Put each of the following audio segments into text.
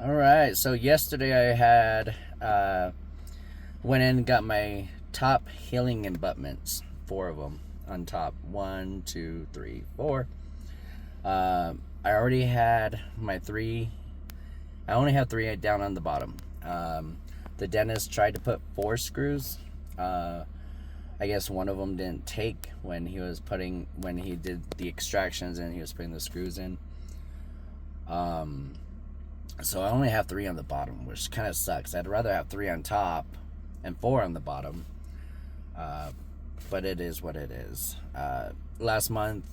All right. So yesterday I had went in and got my top healing abutments, 4 of them on top. One, two, three, four. I already had my 3. I only have 3 down on the bottom. The dentist tried to put 4 screws. I guess one of them didn't take when he did the extractions and he was putting the screws in. So I only have 3 on the bottom, which kind of sucks. I'd rather have 3 on top and 4 on the bottom. But it is what it is. Last month,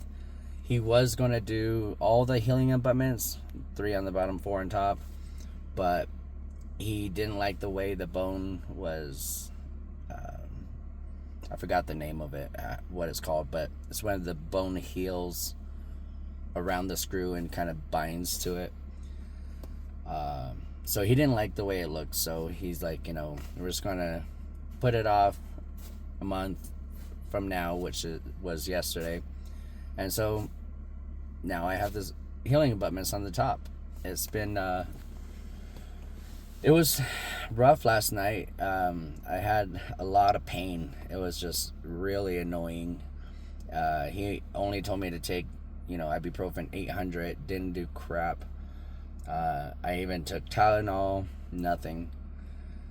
he was going to do all the healing abutments, 3 on the bottom, 4 on top. But he didn't like the way the bone was. I forgot the name of it, what it's called, but it's when the bone heals around the screw and kind of binds to it. So he didn't like the way it looked, so he's like, we're just gonna put it off a month from now, which was yesterday. And so now I have this healing abutments on the top. It's been it was rough last night. I had a lot of pain. It was just really annoying. He only told me to take ibuprofen 800. Didn't do crap. I even took Tylenol, nothing.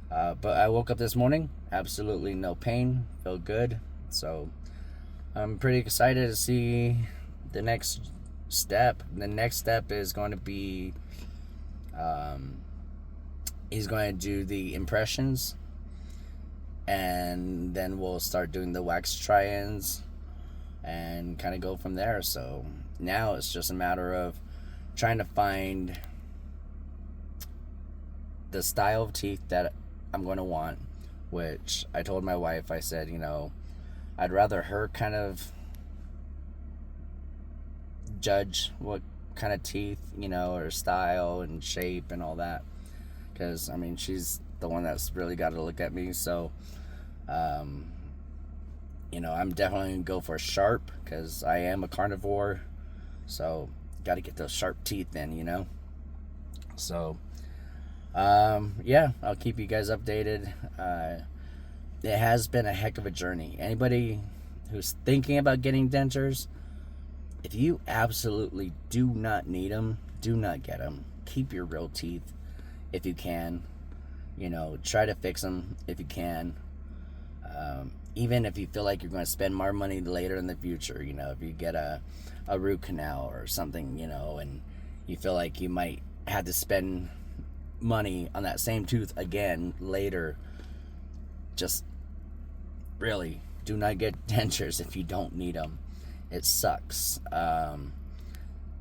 But I woke up this morning, absolutely no pain, feel good. So I'm pretty excited to see the next step. The next step is going to be, he's going to do the impressions, and then we'll start doing the wax try-ins and kind of go from there. So now it's just a matter of trying to find the style of teeth that I'm going to want, which I told my wife, I said, I'd rather her kind of judge what kind of teeth, or style and shape and all that, because she's the one that's really got to look at me. So I'm definitely gonna go for sharp, because I am a carnivore, so got to get those sharp teeth in. So yeah, I'll keep you guys updated. It has been a heck of a journey. Anybody who's thinking about getting dentures, if you absolutely do not need them, do not get them. Keep your real teeth if you can. Try to fix them if you can. Even if you feel like you're going to spend more money later in the future, if you get a root canal or something, and you feel like you might have to spend money on that same tooth again later, just really do not get dentures if you don't need them. It sucks.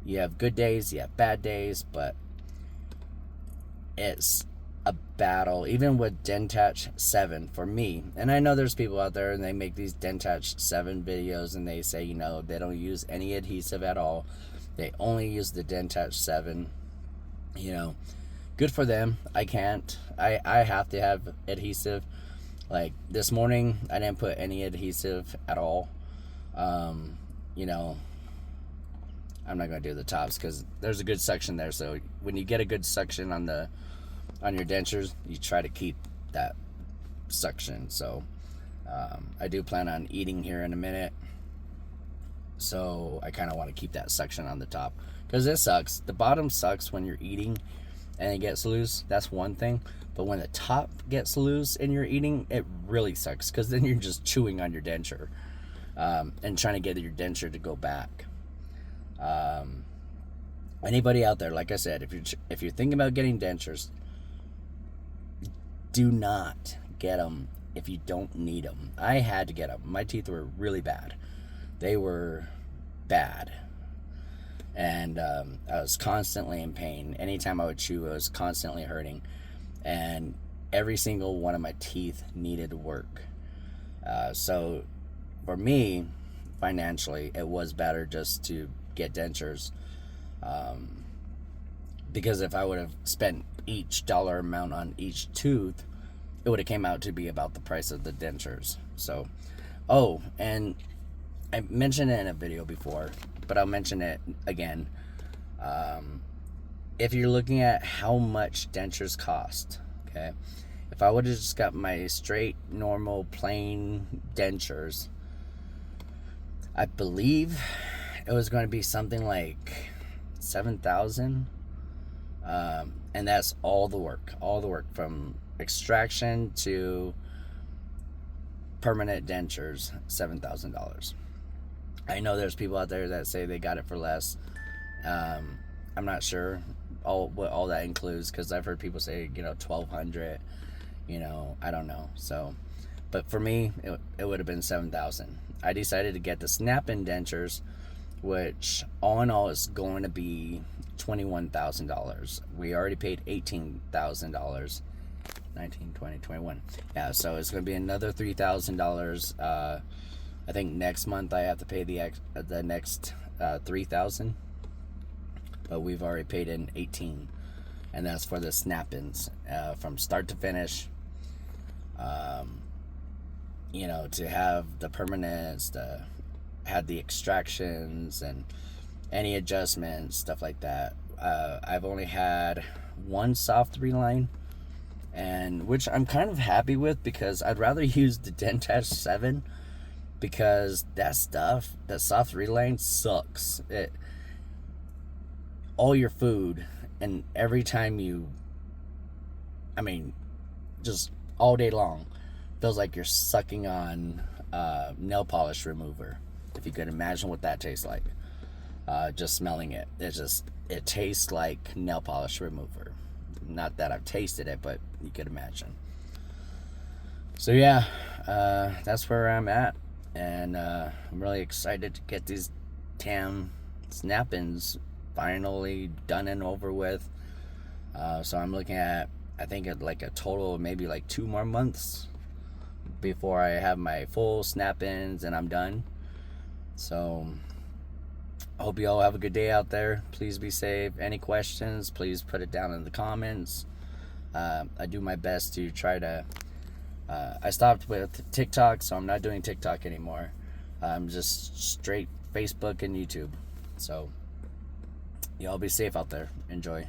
You have good days, you have bad days, but it's a battle, even with Denture 7 for me. And I know there's people out there and they make these Denture 7 videos and they say, they don't use any adhesive at all. They only use the Denture 7. Good for them. I can't. I have to have adhesive. Like this morning, I didn't put any adhesive at all. I'm not going to do the tops because there's a good suction there. So when you get a good suction on your dentures, you try to keep that suction. So I do plan on eating here in a minute. So I kind of want to keep that suction on the top, because it sucks. The bottom sucks when you're eating and it gets loose. That's one thing. But when the top gets loose and you're eating, it really sucks, because then you're just chewing on your denture and trying to get your denture to go back. Anybody out there, like I said, if you're thinking about getting dentures, do not get them if you don't need them. I had to get them. My teeth were really bad. They were bad. And I was constantly in pain. Anytime I would chew, I was constantly hurting. And every single one of my teeth needed work. So for me, financially, it was better just to get dentures. Because if I would have spent each dollar amount on each tooth, it would have came out to be about the price of the dentures. So, and I mentioned it in a video before, but I'll mention it again. if you're looking at how much dentures cost, okay, if I would have just got my straight, normal, plain dentures, I believe it was going to be something like 7,000, and that's all the work from extraction to permanent dentures, $7,000. I know there's people out there that say they got it for less. I'm not sure what all that includes, because I've heard people say 1,200. I don't know. So, but for me, it would have been 7,000. I decided to get the snap-in dentures, which all in all is going to be $21,000. We already paid $18,000. 19, 20, 21. Yeah, so it's going to be another $3,000. I think next month I have to pay the next $3,000, but we've already paid in 18, and that's for the snap-ins from start to finish. To have the permanents, to have the extractions and any adjustments, stuff like that. I've only had one soft reline, and which I'm kind of happy with, because I'd rather use the Denture 7, because that soft reline sucks. All your food, and every time just all day long, feels like you're sucking on nail polish remover. If you could imagine what that tastes like, just smelling it, it tastes like nail polish remover. Not that I've tasted it, but you could imagine. So yeah, that's where I'm at, and I'm really excited to get these damn snap-ins finally done and over with. So I'm looking at, I think, at like a total of maybe like 2 more months before I have my full snap-ins and I'm done. So I hope you all have a good day out there. Please be safe. Any questions, please put it down in the comments. I do my best to try to I stopped with TikTok, so I'm not doing TikTok anymore. I'm just straight Facebook and YouTube. So y'all be safe out there. Enjoy.